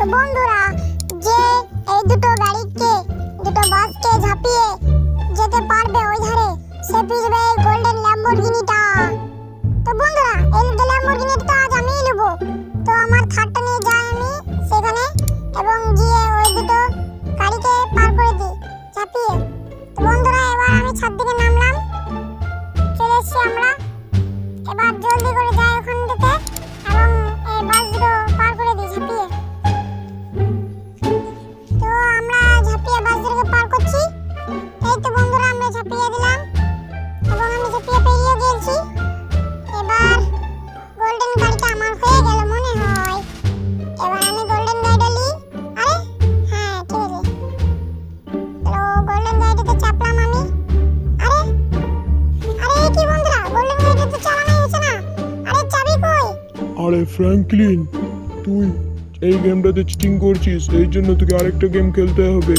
তো বন্ধুরা, যে এই দুটো গাড়িকে দুটো বাসকে ঝাঁপিয়ে যেতে পারবে ওই ধারে, সে পিছবে গোল্ডেন ল্যাম্বরগিনিটা। তো বন্ধুরা, এই ল্যাম্বরগিনিটা আজ আমি নেব। তো আমার থারটা নিয়ে যাই আমি সেখানে এবং গিয়ে ওই দুটো গাড়িকে পার করে দিই ঝাঁপিয়ে। তো বন্ধুরা, এবার আমি ছাদ থেকে নামলাম, চলে এসেছি আমরা। এবার জলদি করে যাই ওখান থেকে এবং এই বাস দুটো পার করে দিই ঝাঁপিয়ে। তো আমরা ঝাঁপিয়ে বাস দুটোকে পার করছি। এই তো বন্ধুরা, আমরা ঝাঁপিয়ে দিলাম এবং আমি ঝাঁপিয়ে পেরিয়ে গেছি। এবার গোল্ডেন গাড়িটা আমার হয়ে গেল মনে হয়। এবার আমি গোল্ডেন গাড়িটা নিই। আরে হ্যাঁ, ঠিক আছে। তো গোল্ডেন গাড়িতে চাপলাম আমি। আরে আরে কি বন্ধুরা, গোল্ডেন গাড়িটা তো চালানোই হচ্ছে না। আরে চাবি কই? আরে ফ্র্যাঙ্কলিন, তুই এই গেমটাতে চিটিং করছিস, এই জন্য তোকে আরেকটা গেম খেলতে হবে।